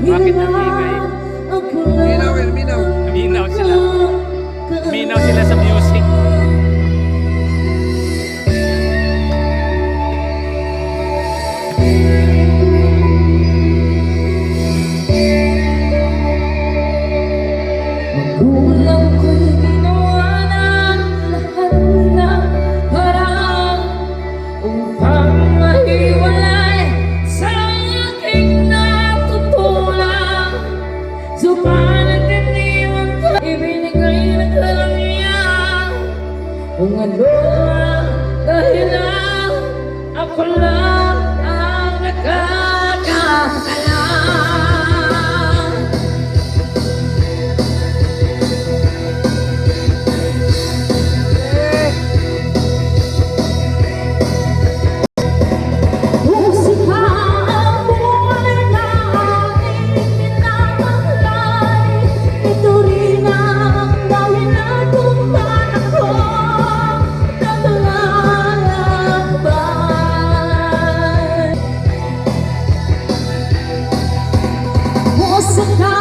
Bakit ang ingay? Minaw, minaw. Minaw sila. Minaw sila sa music. Magulang ko'y ginawa ng lahat ng paraan upang mahiwalay sa aking natutunan. Subalit iniwan ko, ibinigay na kalangyaan. Kung ano ang dahilan, ako lang ang nakakaalam. Musika ang buhay na aking pinapalay. Ito rin ang dahilan kung ba't ako naglalakbay. Musika